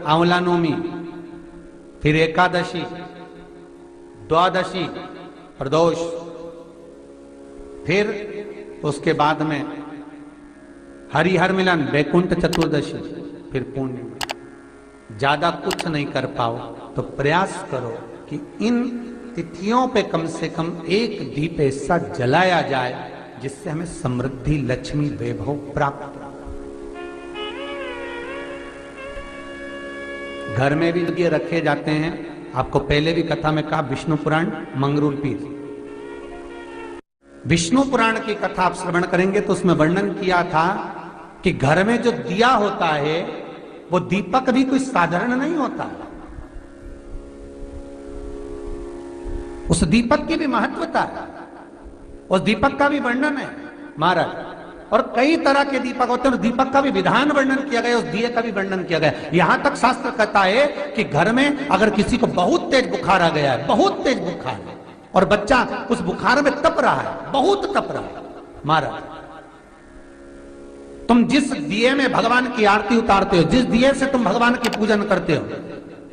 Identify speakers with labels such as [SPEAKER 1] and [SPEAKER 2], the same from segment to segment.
[SPEAKER 1] आंवला नवमी, फिर एकादशी, द्वादशी, प्रदोष, फिर उसके बाद में हरिहर मिलन, बैकुंठ चतुर्दशी, फिर पूर्णिमा। ज्यादा कुछ नहीं कर पाओ तो प्रयास करो कि इन तिथियों पे कम से कम एक दीप ऐसा जलाया जाए जिससे हमें समृद्धि, लक्ष्मी, वैभव प्राप्त हो। घर में भी ये रखे जाते हैं। आपको पहले भी कथा में कहा, विष्णु पुराण मंगरूल पीर। विष्णु पुराण की कथा आप श्रवण करेंगे तो उसमें वर्णन किया था कि घर में जो दिया होता है वो दीपक भी कोई साधारण नहीं होता। उस दीपक की भी महत्वता है, उस दीपक का भी वर्णन है महाराज। और कई तरह के दीपक होते हैं, उस दीपक का भी विधान वर्णन किया गया, उस दिए का भी वर्णन किया गया। यहां तक शास्त्र कहता है कि घर में अगर किसी को बहुत तेज बुखार आ गया है, बहुत तेज बुखार है, और बच्चा उस बुखार में तप रहा है, बहुत तप रहा है, महाराज, तुम जिस दिए में भगवान की आरती उतारते हो, जिस दिए से तुम भगवान की पूजन करते हो,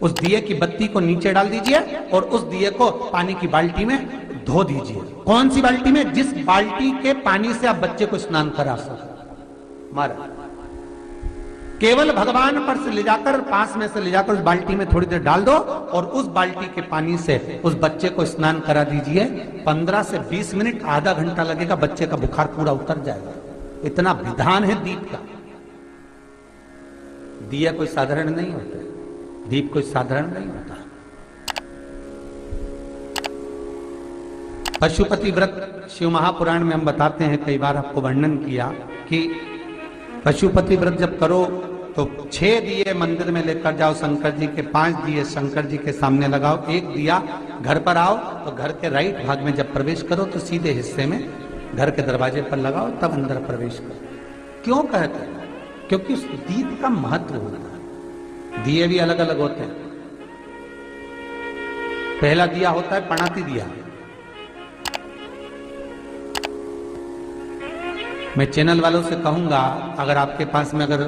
[SPEAKER 1] उस दिए की बत्ती को नीचे डाल दीजिए और उस दिए को पानी की बाल्टी में धो दीजिए। कौन सी बाल्टी में? जिस बाल्टी के पानी से आप बच्चे को स्नान करा सको। महाराज, केवल भगवान पर से ले जाकर, पास में से ले जाकर उस बाल्टी में थोड़ी देर डाल दो और उस बाल्टी के पानी से उस बच्चे को स्नान करा दीजिए। 15 से 20 मिनट, आधा घंटा लगेगा, बच्चे का बुखार पूरा उतर जाएगा। इतना विधान है दीप का। दिया कोई साधारण नहीं होता, दीप कोई साधारण नहीं होता। पशुपति व्रत शिव महापुराण में हम बताते हैं, कई बार आपको वर्णन किया कि पशुपति व्रत जब करो तो 6 दिए मंदिर में लेकर जाओ शंकर जी के, 5 दिए शंकर जी के सामने लगाओ, 1 दिया घर पर आओ तो घर के राइट भाग में जब प्रवेश करो तो सीधे हिस्से में घर के दरवाजे पर लगाओ, तब अंदर प्रवेश करो। क्यों कहते हैं? क्योंकि उस दीप का महत्व होता है। दिए भी अलग अलग होते हैं। पहला दिया होता है पणाती दिया। मैं चैनल वालों से कहूंगा, अगर आपके पास में, अगर,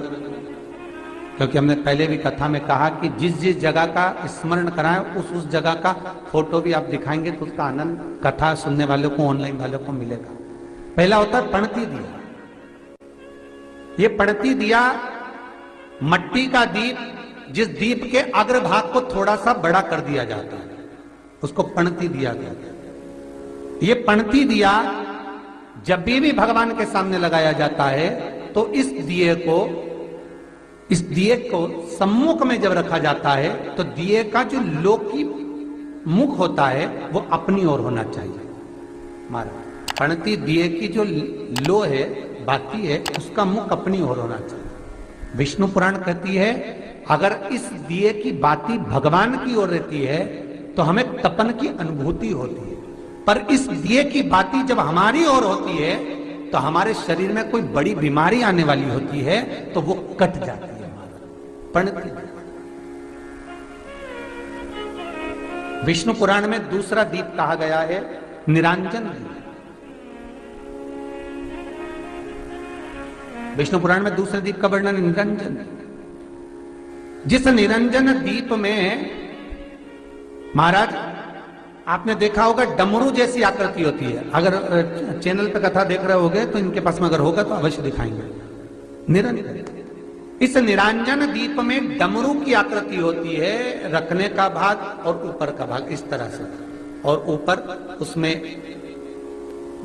[SPEAKER 1] क्योंकि हमने पहले भी कथा में कहा कि जिस जिस जगह का स्मरण कराएं उस जगह का फोटो भी आप दिखाएंगे तो उसका आनंद कथा सुनने वालों को, ऑनलाइन वालों को मिलेगा। पहला होता है पणती दिया। ये पणती दिया मट्टी का दीप, जिस दीप के अग्रभाग को थोड़ा सा बड़ा कर दिया जाता है, उसको पणती दिया कहते हैं। ये पणती दिया जब भी भगवान के सामने लगाया जाता है तो इस दिए को सम्मुख में जब रखा जाता है तो दिए का जो लौकी मुख होता है वो अपनी ओर होना चाहिए। महाराज, पणती दिए की जो लो है, बाती है, उसका मुख अपनी ओर होना चाहिए। विष्णु पुराण कहती है अगर इस दिए की बाती भगवान की ओर रहती है तो हमें तपन की अनुभूति होती है, पर इस दिए की बाती जब हमारी ओर होती है तो हमारे शरीर में कोई बड़ी बीमारी आने वाली होती है तो वो कट जाती है। पणती। विष्णु पुराण में दूसरा दीप कहा गया है निरांजन दीप। विष्णु पुराण में दूसरे दीप का वर्णन निरंजन। जिस निरंजन दीप में महाराज आपने देखा होगा डमरू जैसी आकृति होती है। अगर चैनल पे कथा देख रहे होगे तो इनके पास में अगर होगा तो अवश्य दिखाएंगे। निरंजन, इस निरंजन दीप में डमरू की आकृति होती है, रखने का भाग और ऊपर का भाग इस तरह से, और ऊपर उसमें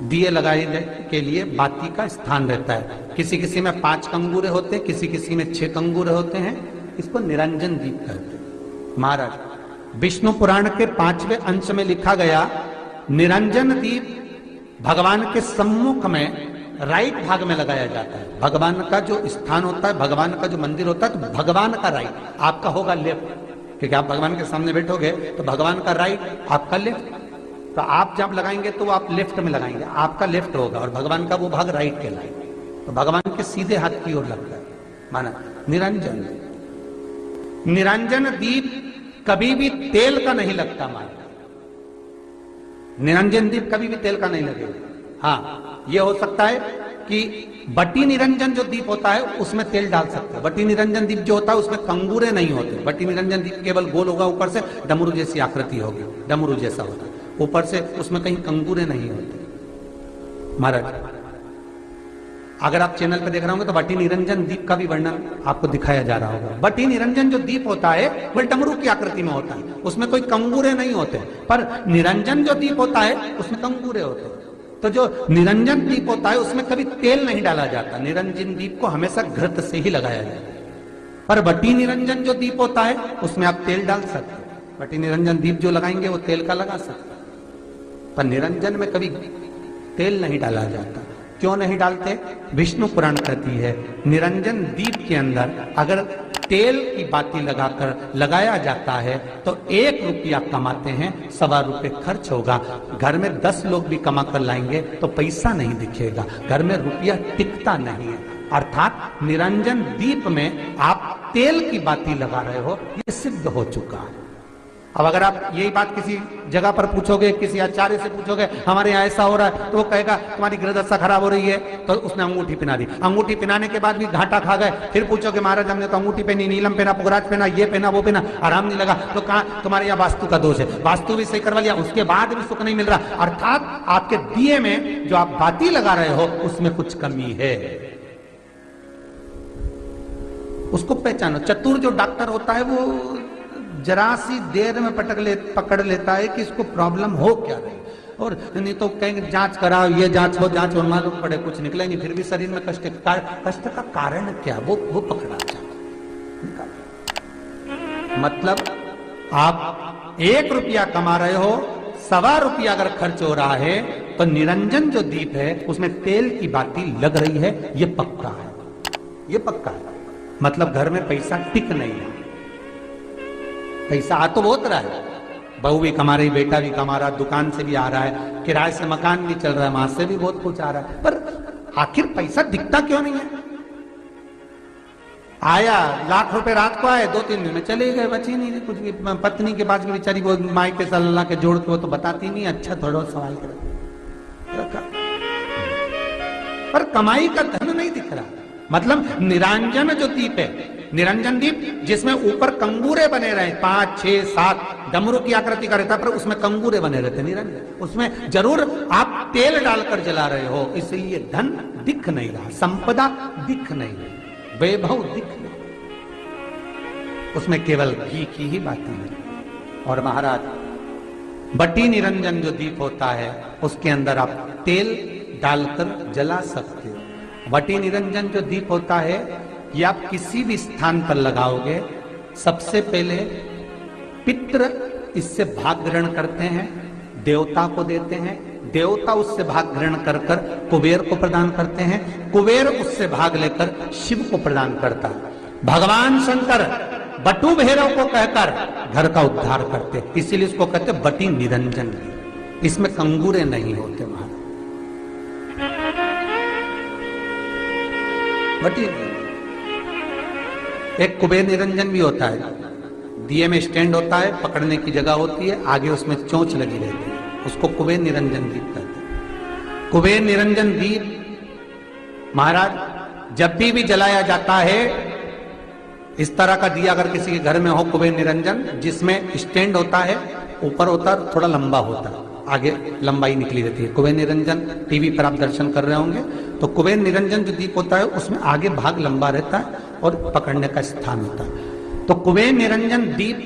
[SPEAKER 1] दिए लगाने के लिए बाती का स्थान रहता है। किसी किसी में 5 कंगूरे होते हैं, किसी किसी में 6 कंगूरे होते हैं। इसको निरंजन दीप कहते हैं। महाराज, विष्णु पुराण के 5वें अंश में लिखा गया निरंजन दीप भगवान के सम्मुख में राइट भाग में लगाया जाता है। भगवान का जो स्थान होता है, भगवान का जो मंदिर होता है, तो भगवान का राइट, आपका होगा लेफ्ट, क्योंकि आप भगवान के सामने बैठोगे तो भगवान का राइट, आपका लेफ्ट। तो आप जब लगाएंगे तो आप लेफ्ट में लगाएंगे, आपका लेफ्ट होगा और भगवान का वो भाग राइट कहलाएगा। तो भगवान के सीधे हाथ की ओर लगता है। माना निरंजन। निरंजन दीप कभी भी तेल का नहीं लगता। माना निरंजन दीप कभी भी तेल का नहीं लगेगा। हाँ, ये हो सकता है कि बटी निरंजन जो दीप होता है उसमें तेल डाल सकते हैं। बटी निरंजन दीप जो होता है उसमें कंगूरे नहीं होते। बटी निरंजन दीप केवल गोल होगा, ऊपर से डमरू जैसी आकृति होगी, डमरू जैसा होता है, ऊपर से उसमें कहीं कंगूरे नहीं होते। महाराज अगर आप चैनल पे देख रहे होंगे तो बटी निरंजन दीप का भी वर्णन आपको दिखाया जा रहा होगा। बटी निरंजन जो दीप होता है वह डमरू की आकृति में होता है, उसमें कोई कंगूरे नहीं होते। पर निरंजन जो दीप होता है उसमें कंगूरे होते हैं। तो जो निरंजन दीप होता है उसमें कभी तेल नहीं डाला जाता। निरंजन दीप को हमेशा घृत से ही लगाया जाता है। पर बटी निरंजन जो दीप होता है उसमें आप तेल डाल सकते हैं। बटी निरंजन दीप जो लगाएंगे वो तेल का लगा सकते हैं, पर निरंजन में कभी तेल नहीं डाला जाता। क्यों नहीं डालते? विष्णु पुराण कहती है निरंजन दीप के अंदर अगर तेल की बाती लगाया जाता है तो 1 रुपया कमाते हैं, 1.25 रुपये खर्च होगा। घर में 10 लोग भी कमा कर लाएंगे तो पैसा नहीं दिखेगा, घर में रुपया टिकता नहीं है। अर्थात निरंजन दीप में आप तेल की बाती लगा रहे हो, ये सिद्ध हो चुका है। अब अगर आप यही बात किसी जगह पर पूछोगे, किसी आचार्य से पूछोगे हमारे यहाँ ऐसा हो रहा है, तो वो कहेगा तुम्हारी ग्रहदशा खराब हो रही है, तो उसने अंगूठी पहना दी। अंगूठी पहनाने के बाद भी घाटा खा गए। फिर पूछोगे महाराज हमने तो अंगूठी पहनी, नीलम पहना, पुगराज पहना, ये पहना, वो पहना, आराम नहीं लगा, तो कहा तुम्हारे यहाँ वास्तु का दोष है। वास्तु भी सही करवा लिया, उसके बाद भी सुख नहीं मिल रहा। अर्थात आपके दिए में जो आप बाती लगा रहे हो उसमें कुछ कमी है, उसको पहचानो। चतुर जो डॉक्टर होता है वो जरा सी देर में पकड़ लेता है कि इसको प्रॉब्लम हो क्या रही, और नहीं तो कहेंगे जांच कराओ, ये जांच हो, जांच हो, मालूम पड़े कुछ निकले नहीं, फिर भी शरीर में कष्ट का कारण क्या वो पकड़ा जाता। मतलब आप 1 रुपया कमा रहे हो, 1.25 रुपया अगर खर्च हो रहा है तो निरंजन जो दीप है उसमें तेल की बाती लग रही है, ये पक्का है, ये पक्का है। मतलब घर में पैसा टिक नहीं है। पैसा आ तो बहुत रहा है, बहू भी कमा रही, बेटा भी कमा रहा, दुकान से भी आ रहा है, किराए से मकान भी चल रहा है, वहां से भी बहुत कुछ आ रहा है, पर आखिर पैसा दिखता क्यों नहीं है? आया 1,00,000 रुपए रात को आए, 2-3 दिन में चले गए, बची नहीं कुछ भी। पत्नी के पास भी बेचारी वो माई के सल्ला के जोड़ के वो तो बताती नहीं, अच्छा थोड़ा सवाल कर, पर कमाई का धन नहीं दिख रहा। मतलब निरंजन जो दीप है, निरंजन दीप जिसमें ऊपर कंगूरे बने रहे 5, 6, 7 डमरू की आकृति का रहता, पर उसमें कंगूरे बने रहते निरंजन, उसमें जरूर आप तेल डालकर जला रहे हो, इसलिए धन दिख नहीं रहा, संपदा दिख नहीं रही, वैभव दिख नहीं, उसमें केवल घी की ही बातें हैं। और महाराज बटी निरंजन जो दीप होता है उसके अंदर आप तेल डालकर जला सकते हो। बटी निरंजन जो दीप होता है ये आप किसी भी स्थान पर लगाओगे, सबसे पहले पितृ इससे भाग ग्रहण करते हैं, देवता को देते हैं, देवता उससे भाग ग्रहण कर कर कुबेर को प्रदान करते हैं, कुबेर उससे भाग लेकर शिव को प्रदान करता है। भगवान शंकर बटु भैरव को कहकर घर का उद्धार करते, इसीलिए इसको कहते बटी निरंजन। इसमें कंगूरे नहीं होते महाराज, बटी। एक कुबेर निरंजन भी होता है, दिए में स्टैंड होता है, पकड़ने की जगह होती है, आगे उसमें चोंच लगी रहती है, उसको कुबेर निरंजन दीप कहते हैं। कुबेर निरंजन दीप महाराज जब भी जलाया जाता है, इस तरह का दिया अगर किसी के घर में हो कुबेर निरंजन, जिसमें स्टैंड होता है, ऊपर होता है, थोड़ा लंबा होता है, आगे लंबाई निकली रहती है। कुबेर निरंजन टीवी पर आप दर्शन कर रहे होंगे तो कुबेर निरंजन जो दीप होता है उसमें आगे भाग लंबा रहता है और पकड़ने का स्थान होता है। तो कुबेर निरंजन दीप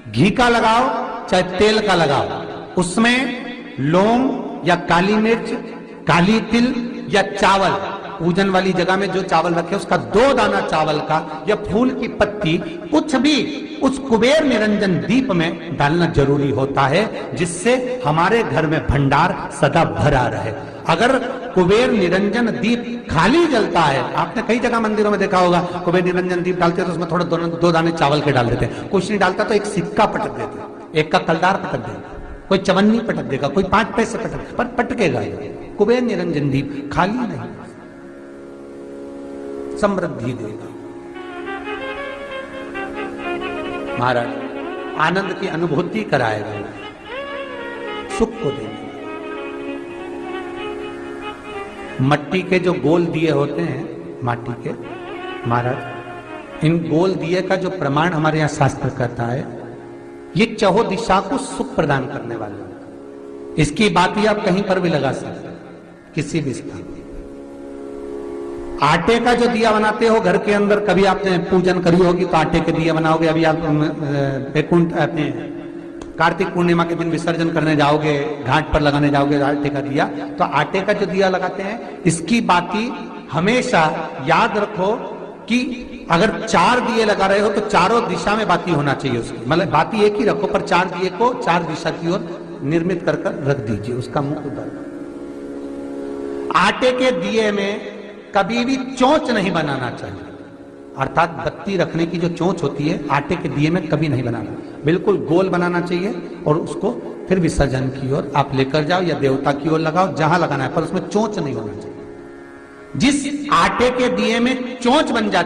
[SPEAKER 1] घी का लगाओ चाहे तेल का लगाओ, उसमें लौंग या काली मिर्च, काली तिल या चावल, पूजन वाली जगह में जो चावल रखे उसका 2 दाना चावल का या फूल की पत्ती, कुछ भी उस कुबेर निरंजन दीप में डालना जरूरी होता है, जिससे हमारे घर में भंडार सदा भरा रहे। अगर कुबेर निरंजन दीप खाली जलता है, आपने कई जगह मंदिरों में देखा होगा, कुबेर निरंजन दीप डालते हैं तो उसमें थोड़ा 2 दाने चावल के डाल देते हैं, कुछ नहीं डालता तो एक सिक्का पटक देते हैं, एक का कलदार पटक देगा, कोई चवन्नी पटक देगा, कोई 5 पैसे पटक, पर पटकेगा। कुबेर निरंजन दीप खाली नहीं, समृद्धि देगा। महाराज आनंद की अनुभूति कराएगा, सुख को देगा। मट्टी के जो गोल दिए होते हैं, माटी के, महाराज, इन गोल दिए का जो प्रमाण हमारे यहाँ शास्त्र कहता है, ये चहो दिशा को सुख प्रदान करने वाले। इसकी बात ही आप कहीं पर भी लगा सकते हैं, किसी भी स्थान। आटे का जो दिया बनाते हो घर के अंदर, कभी आपने पूजन करी होगी तो आटे के दिया बनाओगे। अभी आप वैकुंठ अपने कार्तिक पूर्णिमा के दिन विसर्जन करने जाओगे, घाट पर लगाने जाओगे आटे का दिया, तो आटे का जो दिया लगाते हैं, इसकी बाती हमेशा याद रखो कि अगर 4 दिए लगा रहे हो तो चारों दिशा में बाती होना चाहिए उसकी, मतलब बाती एक ही रखो पर 4 दिए को 4 दिशा की ओर निर्मित कर रख दीजिए, उसका मुख उधर। आटे के दिए में कभी भी चोंच नहीं बनाना चाहिए, अर्थात बत्ती रखने की जो चोंच होती है आटे के दिए में कभी नहीं बनाना, बिल्कुल गोल बनाना चाहिए और उसको फिर विसर्जन की ओर आप लेकर जाओ या देवता की ओर लगाओ, जहां लगाना है, पर उसमें चोंच नहीं होना चाहिए। जिस आटे के दिए में चोंच बन जाती